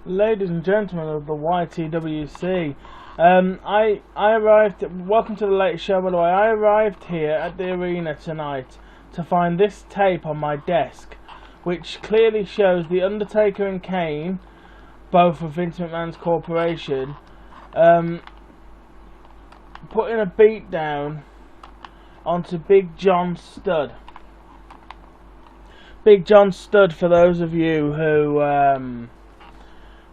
Ladies and gentlemen of the YTWC, I arrived. Welcome to the late show. By the way, I arrived here at the arena tonight to find this tape on my desk, which clearly shows the Undertaker and Kane, both of Vince McMahon's corporation, putting a beat down onto Big John Studd. Big John Studd, for those of you who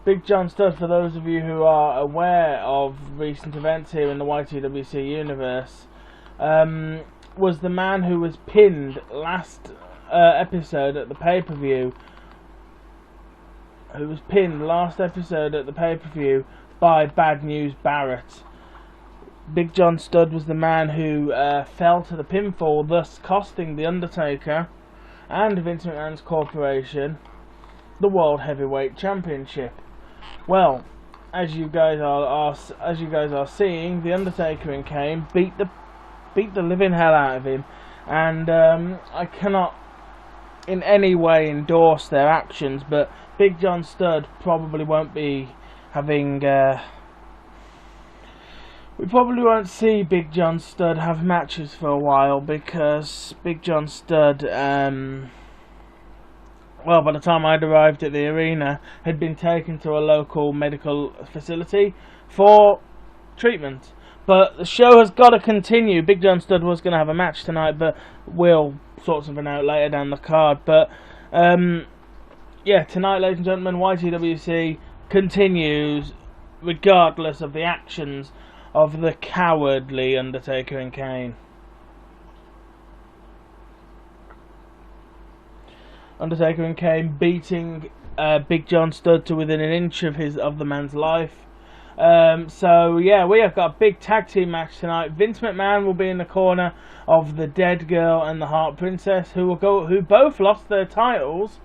Big John Studd, for those of you who are aware of recent events here in the YTWC universe, was the man who was pinned last episode at the pay-per-view. By Bad News Barrett. Big John Studd was the man who fell to the pinfall, thus costing the Undertaker and Vince McMahon's corporation the World Heavyweight Championship. Well, as you guys are seeing, the Undertaker and Kane beat the living hell out of him, and I cannot in any way endorse their actions, but Big John Studd probably won't be having. We probably won't see Big John Studd have matches for a while, because Big John Studd, well, by the time I'd arrived at the arena, had been taken to a local medical facility for treatment. But the show has got to continue. Big John Studd was going to have a match tonight, but we'll sort something out later down the card. But, yeah, tonight, ladies and gentlemen, YTWC continues, regardless of the actions of the cowardly Undertaker and Kane. Undertaker and Kane beating Big John Studd to within an inch of the man's life. So yeah, we have got a big tag team match tonight. Vince McMahon will be in the corner of the Dead Girl and the Heart Princess, who both lost their titles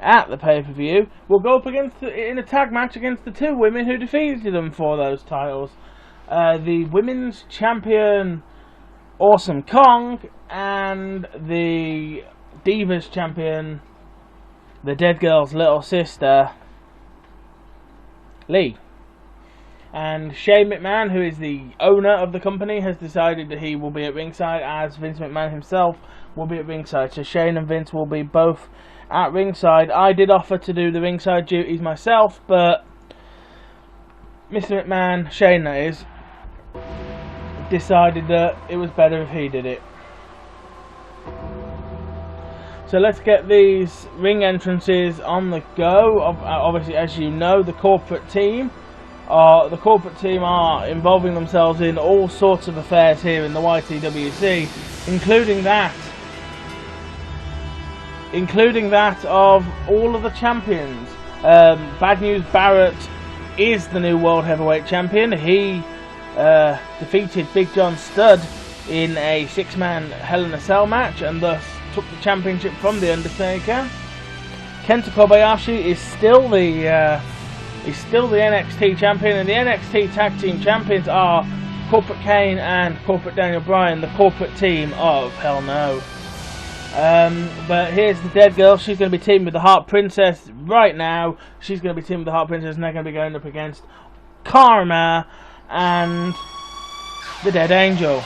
at the pay-per-view. Will go up in a tag match against the two women who defeated them for those titles. The women's champion Awesome Kong and the Divas champion, the Dead Girl's little sister, Lee. And Shane McMahon, who is the owner of the company, has decided that he will be at ringside, as Vince McMahon himself will be at ringside. So Shane and Vince will be both at ringside. I did offer to do the ringside duties myself, but Mr. McMahon, Shane that is, decided that it was better if he did it. So let's get these ring entrances on the go. Obviously, as you know, the corporate team are involving themselves in all sorts of affairs here in the YTWC, including that of all of the champions. Bad News Barrett is the new World Heavyweight Champion. He defeated Big John Studd in a 6-man Hell in a Cell match, and thus took the championship from the Undertaker. Kenta Kobayashi is still the NXT champion, and the NXT tag team champions are Corporate Kane and Corporate Daniel Bryan, the corporate team of Hell No. But here's the Dead Girl. She's going to be teaming with the Heart Princess right now. She's going to be teaming with the Heart Princess, and they're going to be going up against Kharma and the Dead Angel.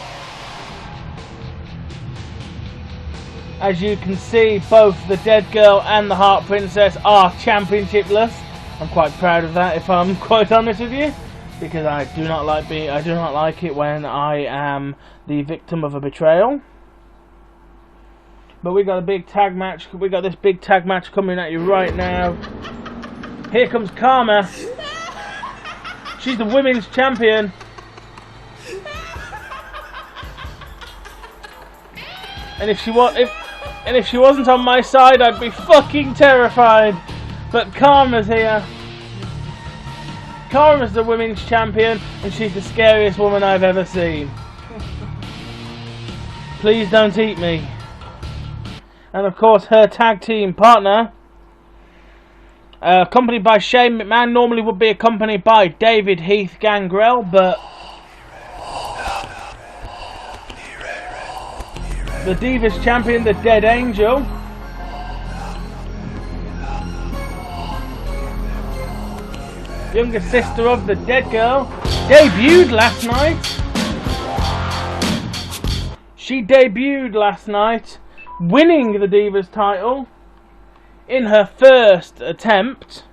As you can see, both the Dead Girl and the Heart Princess are championshipless. I'm quite proud of that, if I'm quite honest with you, because I do not like it when I am the victim of a betrayal. But we got a big tag match. We got this big tag match coming at you right now. Here comes Kharma. She's the women's champion. And if she wasn't on my side, I'd be fucking terrified. But Kharma's here. Kharma's the women's champion, and she's the scariest woman I've ever seen. Please don't eat me. And of course, her tag team partner, accompanied by Shane McMahon, normally would be accompanied by David Heath Gangrel, but the Divas champion, the Dead Angel, younger sister of the Dead Girl, debuted last night. She debuted last night, winning the Divas title in her first attempt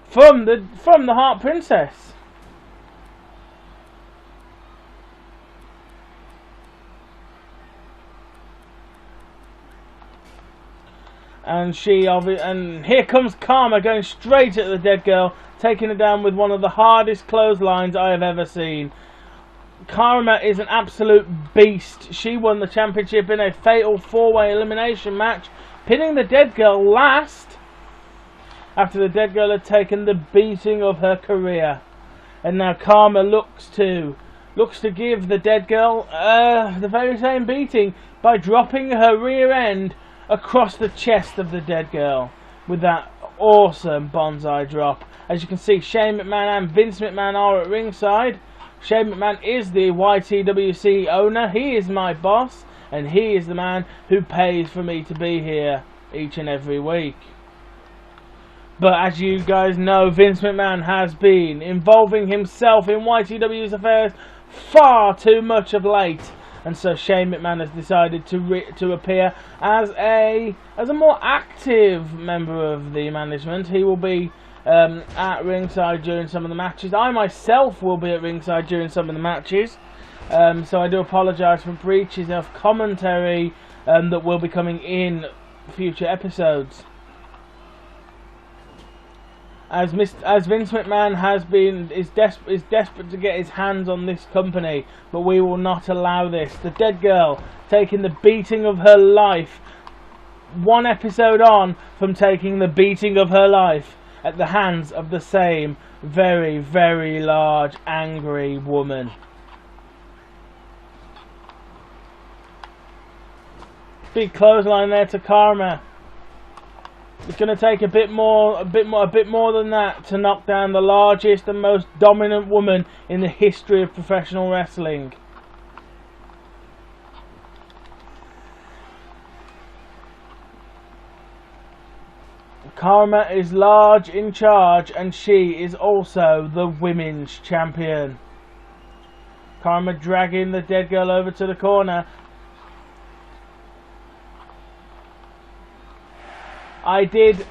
from the Heart Princess. And here comes Kharma going straight at the Dead Girl, taking her down with one of the hardest clotheslines I have ever seen. Kharma is an absolute beast. She won the championship in a fatal 4-way elimination match, pinning the Dead Girl last after the Dead Girl had taken the beating of her career. And now Kharma looks to give the Dead Girl the very same beating by dropping her rear end across the chest of the Dead Girl with that awesome bonsai drop. As you can see, Shane McMahon and Vince McMahon are at ringside. Shane McMahon is the YTWC owner. He is my boss, and he is the man who pays for me to be here each and every week. But as you guys know, Vince McMahon has been involving himself in YTW's affairs far too much of late. And so Shane McMahon has decided to appear as a more active member of the management. He will be at ringside during some of the matches. I myself will be at ringside during some of the matches. So I do apologise for breaches of commentary that will be coming in future episodes. As Vince McMahon is desperate to get his hands on this company, but we will not allow this. The Dead Girl taking the beating of her life, one episode on from taking the beating of her life at the hands of the same very, very large, angry woman. Big clothesline there to Kharma. It's going to take a bit more than that to knock down the largest and most dominant woman in the history of professional wrestling. Kharma is large in charge, and she is also the women's champion. Kharma dragging the Dead Girl over to the corner. I did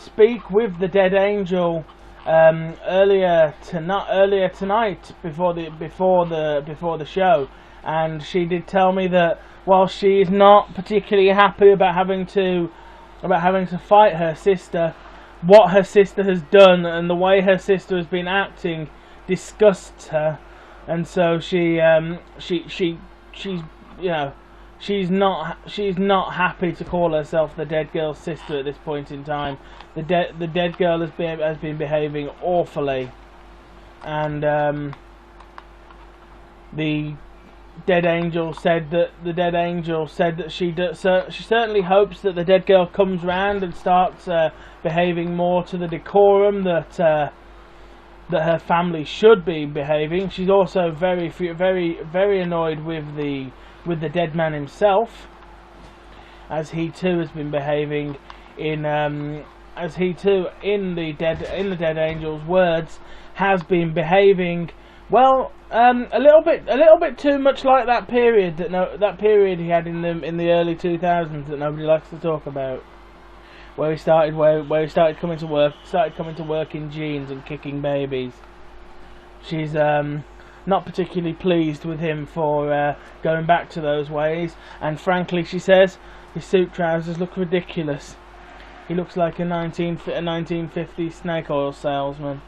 speak with the Dead Angel earlier tonight before the show, and she did tell me that while she is not particularly happy about having to fight her sister, what her sister has done and the way her sister has been acting disgusts her, and so she's not happy to call herself the Dead Girl's sister at this point in time. The Dead Girl has been behaving awfully, and the Dead Angel said that she certainly hopes that the Dead Girl comes round and starts behaving more to the decorum that her family should be behaving. She's also very, very, very annoyed with the dead man himself, as he too has been behaving in the Dead Angel's words, has been behaving well, a little bit too much like that period he had in the early 2000s that nobody likes to talk about, where he started coming to work in jeans and kicking babies. She's not particularly pleased with him for going back to those ways, and frankly, she says his suit trousers look ridiculous. He looks like a 1950s snake oil salesman.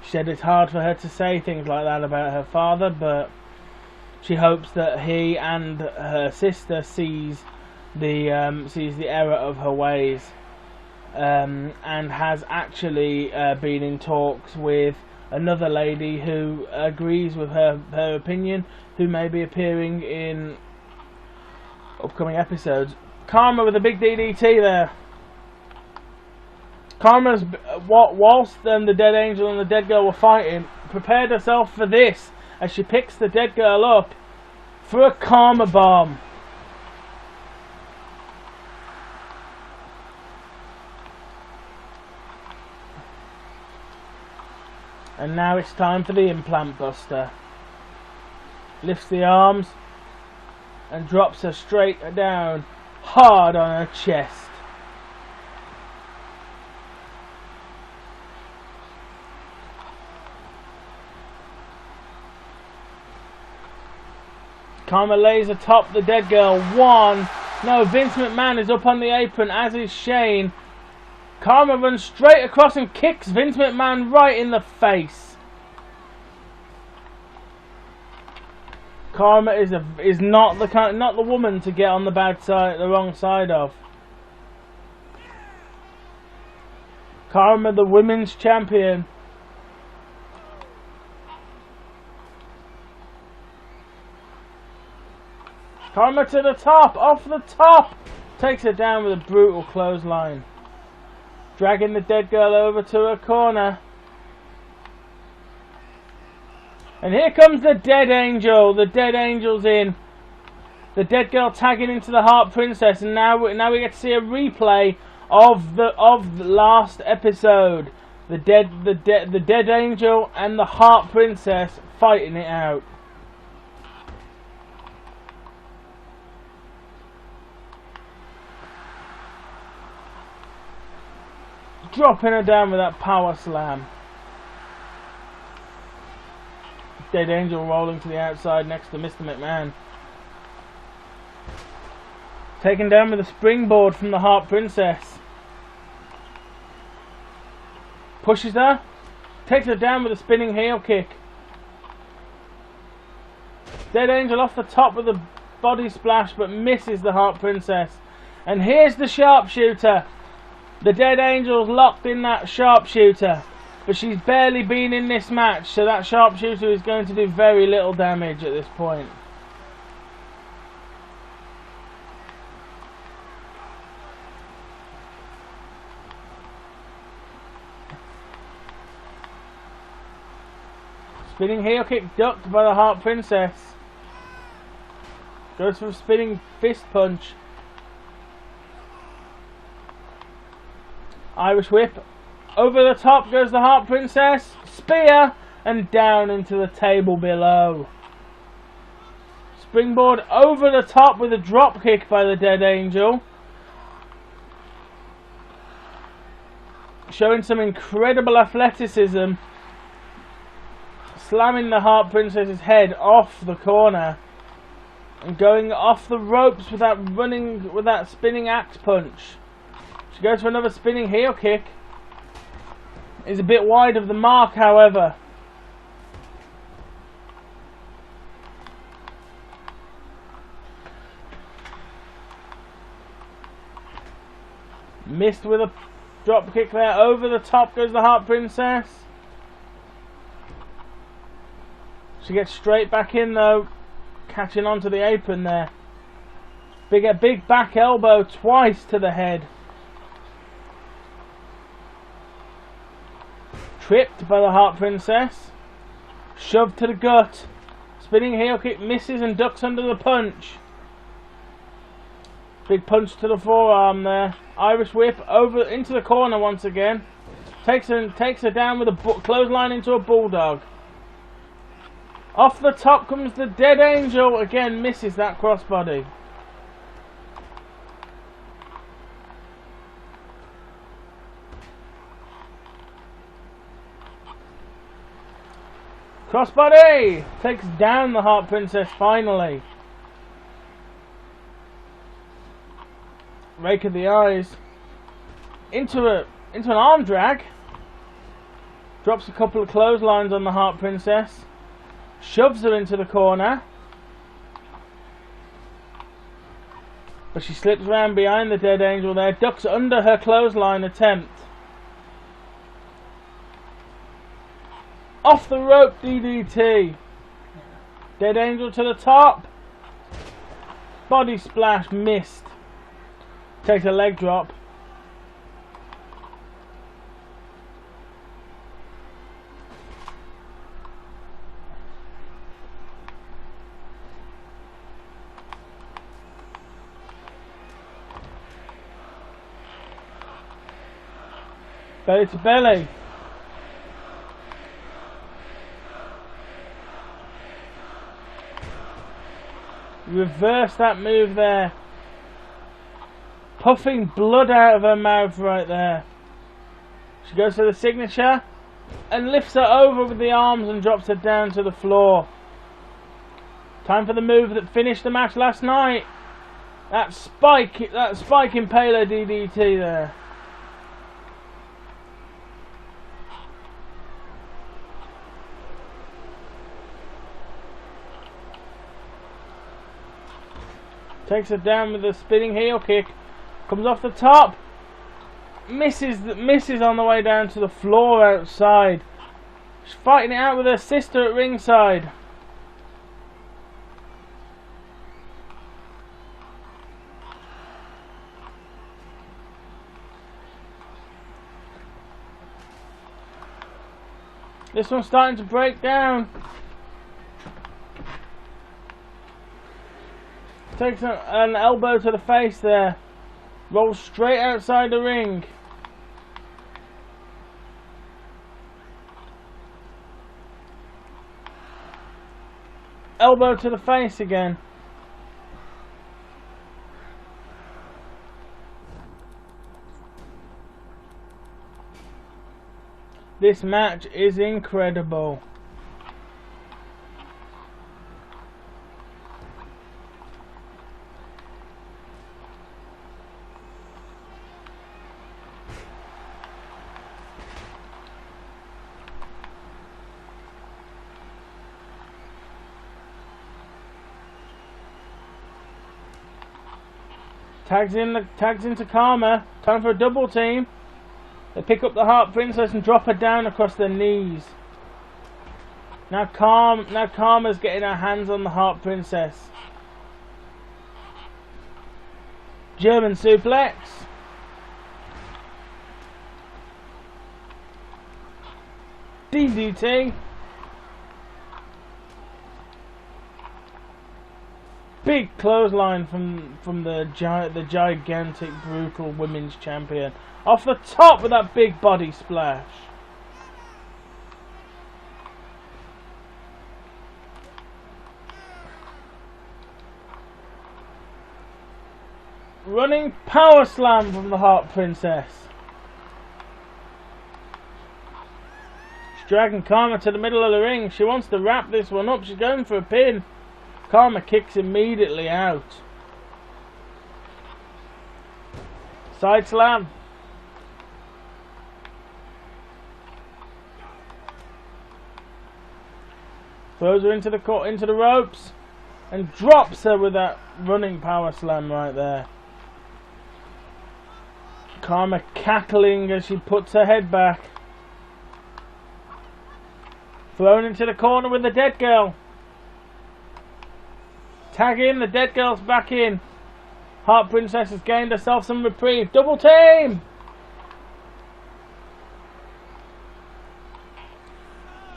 She said it's hard for her to say things like that about her father, but she hopes that he and her sister sees the error of her ways, and has actually been in talks with another lady who agrees with her opinion, who may be appearing in upcoming episodes. Kharma with a big DDT there. Kharma's, whilst the Dead Angel and the Dead Girl were fighting, prepared herself for this as she picks the Dead Girl up for a Kharma bomb. And now it's time for the implant buster. Lifts the arms and drops her straight down, hard on her chest. Kharma lays atop the dead girl. One. No, Vince McMahon is up on the apron, as is Shane. Kharma runs straight across and kicks Vince McMahon right in the face. Kharma is not the woman to get on the wrong side of. Kharma, the women's champion. Kharma to the top, off the top, takes her down with a brutal clothesline. Dragging the dead girl over to her corner. And here comes the dead angel. The dead angel's in. The dead girl tagging into the Heart Princess, and now we get to see a replay of the last episode. The dead angel and the Heart Princess fighting it out. Dropping her down with that power slam. Dead Angel rolling to the outside next to Mr. McMahon. Taken down with a springboard from the Heart Princess. Pushes her. Takes her down with a spinning heel kick. Dead Angel off the top with a body splash, but misses the Heart Princess. And here's the sharpshooter. The Dead Angel's locked in that sharpshooter, but she's barely been in this match, so that sharpshooter is going to do very little damage at this point. Spinning heel kick ducked by the Heart Princess. Goes for a spinning fist punch. Irish whip. Over the top goes the Heart Princess. Spear. And down into the table below. Springboard over the top with a drop kick by the Dead Angel. Showing some incredible athleticism. Slamming the Heart Princess's head off the corner. And going off the ropes with that spinning axe punch. She goes for another spinning heel kick. Is a bit wide of the mark, however. Missed with a drop kick there. Over the top goes the Heart Princess. She gets straight back in though, catching onto the apron there. Big back elbow twice to the head. Tripped by the Heart Princess. Shoved to the gut. Spinning heel kick misses and ducks under the punch. Big punch to the forearm there. Irish whip over into the corner once again. Takes her down with a clothesline into a bulldog. Off the top comes the Dead Angel. Again misses that crossbody. Crossbody! Takes down the Heart Princess finally. Rake of the eyes. Into an arm drag. Drops a couple of clotheslines on the Heart Princess. Shoves her into the corner. But she slips around behind the Dead Angel there. Ducks under her clothesline attempt. Off the rope DDT. Dead Angel to the top. Body splash missed. Takes a leg drop. Belly to belly. reverse that move there. Puffing blood out of her mouth right there. She goes for the signature and lifts her over with the arms and drops her down to the floor. Time for the move that finished the match last night. That spike impaler DDT there. Takes her down with a spinning heel kick. Comes off the top. Misses on the way down to the floor outside. She's fighting it out with her sister at ringside. This one's starting to break down. Takes an elbow to the face there. Rolls straight outside the ring. Elbow to the face again. This match is incredible. Tags into Kharma. Time for a double team. They pick up the Heart Princess and drop her down across their knees. Now Kharma's getting her hands on the Heart Princess. German suplex. DDT. Big clothesline from the gigantic, brutal women's champion. Off the top with that big body splash. Running power slam from the Heart Princess. She's dragging Kharma to the middle of the ring. She wants to wrap this one up. She's going for a pin. Kharma kicks immediately out. Side slam. Throws her into the ropes and drops her with that running power slam right there. Kharma cackling as she puts her head back. Thrown into the corner with the dead girl. Tag in, the dead girl's back in. Heart Princess has gained herself some reprieve. Double team!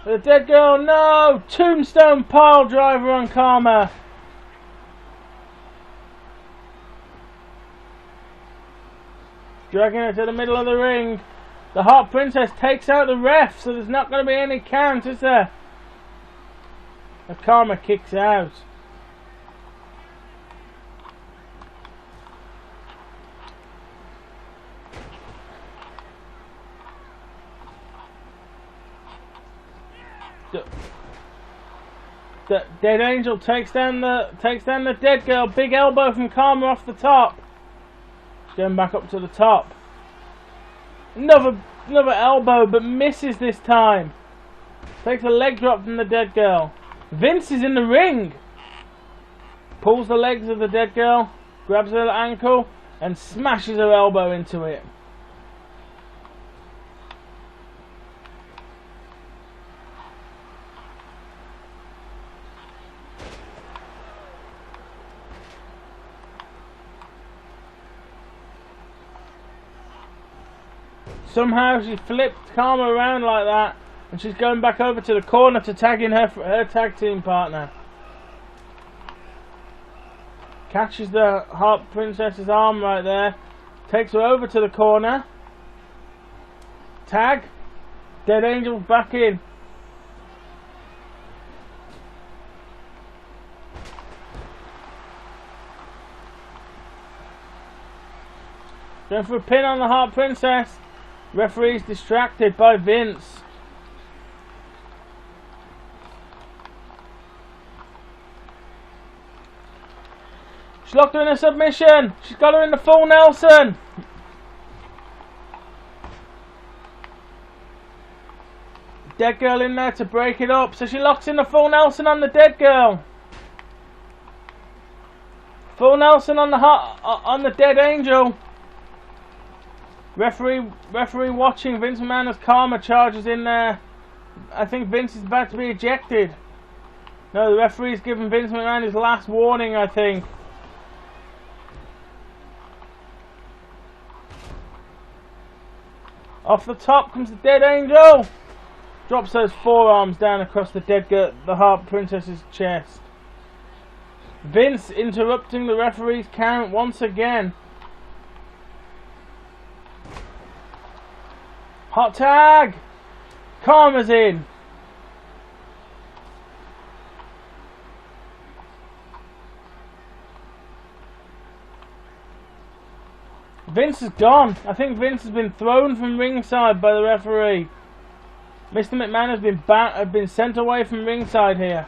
The dead girl, no! Tombstone pile driver on Kharma. Dragging her to the middle of the ring. The Heart Princess takes out the ref, so there's not going to be any count, is there? The Kharma kicks out. The Dead Angel takes down the dead girl. Big elbow from Kharma off the top. She's going back up to the top. Another elbow, but misses this time. Takes a leg drop from the dead girl. Vince is in the ring. Pulls the legs of the dead girl, grabs her ankle, and smashes her elbow into it. Somehow she flipped Kharma around like that, and she's going back over to the corner to tag in her tag team partner. Catches the Heart Princess's arm right there, takes her over to the corner. Tag. Dead Angel's back in. Going for a pin on the Heart Princess. Referee's distracted by Vince. She's locked her in a submission. She's got her in the full Nelson. Dead girl in there to break it up. So she locks in the full Nelson on the dead girl. Full Nelson on the dead angel. Referee watching. Vince McMahon as Kharma charges in there. I think Vince is about to be ejected. No, the referee's giving Vince McMahon his last warning, I think. Off the top comes the dead angel. Drops those forearms down across the the Heart Princess's chest. Vince interrupting the referee's count once again. Hot tag! Kharma's in. Vince is gone. I think Vince has been thrown from ringside by the referee. Mr. McMahon has been sent away from ringside here.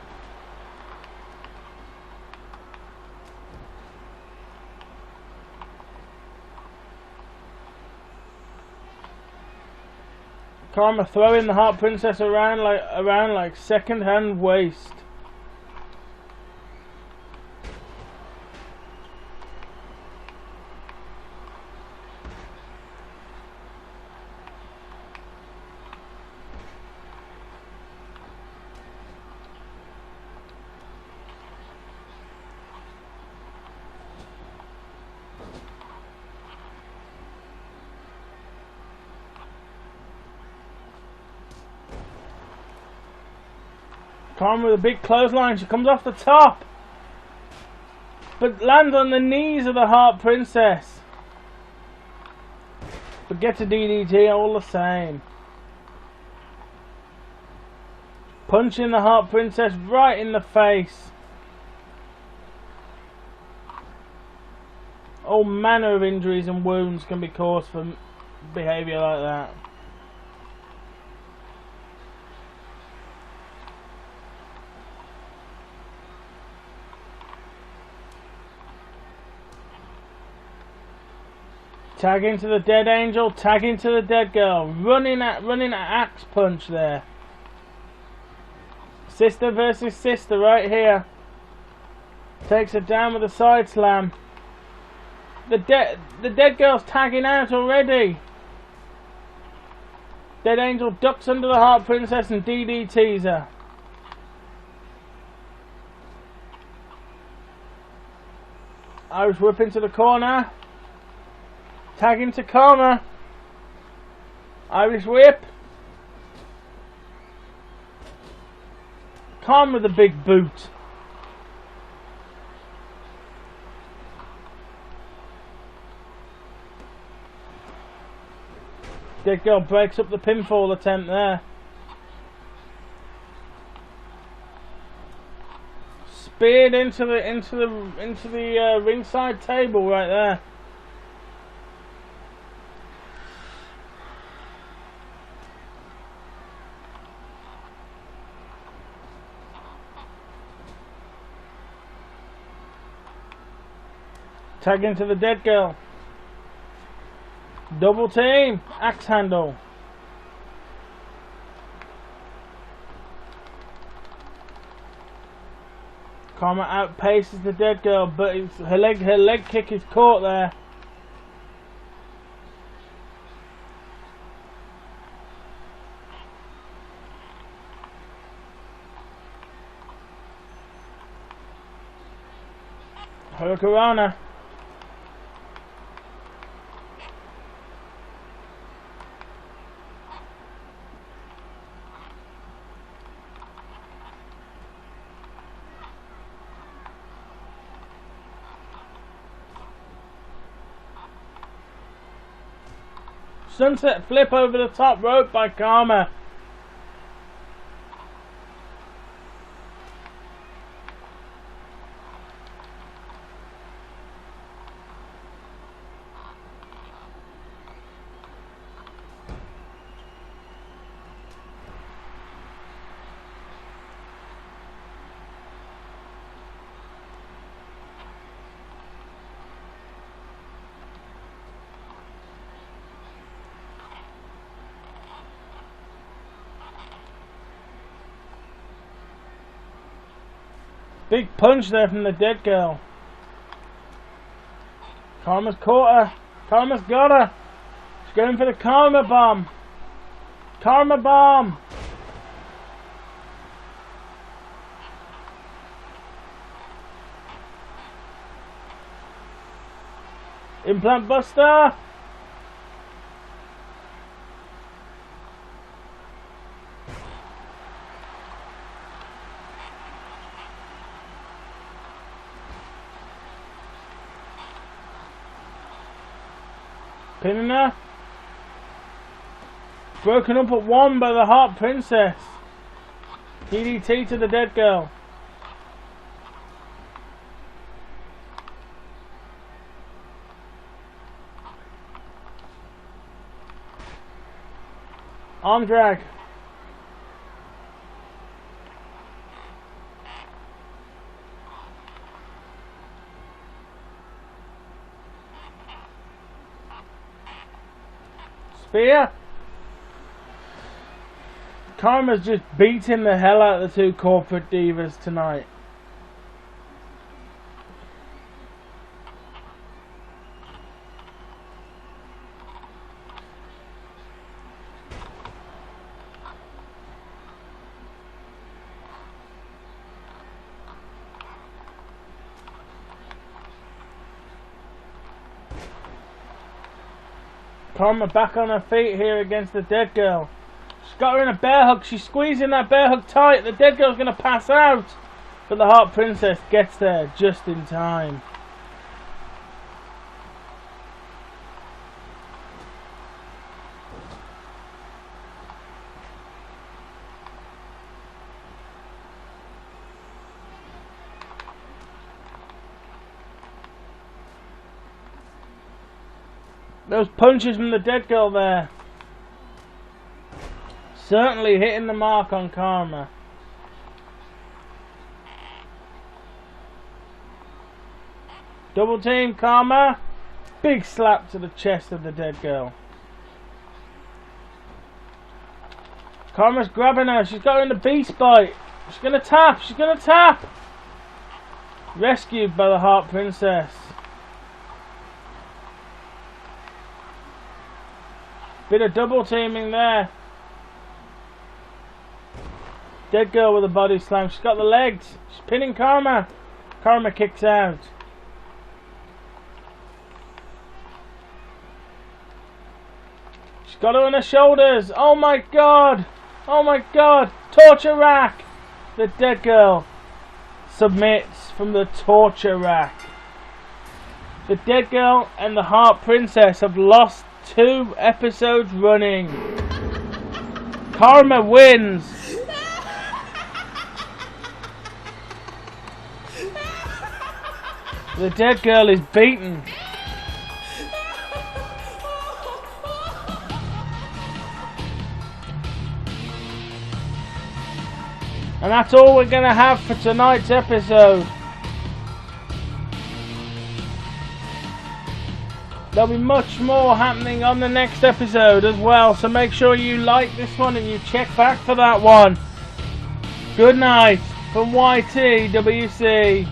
Kharma throwing the Heart Princess around like second-hand waste. Kharma with a big clothesline. She comes off the top, but lands on the knees of the Heart Princess. But gets a DDT all the same. Punching the Heart Princess right in the face. All manner of injuries and wounds can be caused from behaviour like that. Tag into the dead angel, tag into the dead girl. Running at axe punch there. Sister versus sister right here. Takes her down with a side slam. The dead girl's tagging out already. Dead angel ducks under the Heart Princess and DDTs her. Irish whip into the corner. Tag into Kharma. Irish whip. Kharma with a big boot. Dead girl breaks up the pinfall attempt there. Speared into the ringside table right there. Tag into the dead girl. Double team. Axe handle. Kharma outpaces the dead girl, but her leg kick is caught there. Hurricanrana. Sunset flip over the top rope by Kharma. Big punch there from the dead girl. Kharma's caught her. Kharma's got her. She's going for the Kharma bomb. Kharma bomb. Implant buster. Pinning her. Broken up at 1 by the Heart Princess. DDT to the dead girl. Arm drag. Spear. Kharma's just beating the hell out of the two corporate divas tonight. Kharma back on her feet here against the dead girl. She's got her in a bear hug. She's squeezing that bear hug tight. The dead girl's going to pass out. But the Heart Princess gets there just in time. Those punches from the dead girl there. Certainly hitting the mark on Kharma. Double team Kharma. Big slap to the chest of the dead girl. Kharma's grabbing her. She's got her in the beast bite. She's going to tap. She's going to tap. Rescued by the Heart Princess. Bit of double teaming there. Dead girl with a body slam. She's got the legs. She's pinning Kharma. Kharma kicks out. She's got her on her shoulders. Oh my god. Oh my god. Torture rack. The dead girl submits from the torture rack. The dead girl and the Heart Princess have lost 2 episodes running. Kharma wins. The dead girl is beaten. And that's all we're going to have for tonight's episode. There'll be much more happening on the next episode as well, so make sure you like this one and you check back for that one. Good night from YTWC.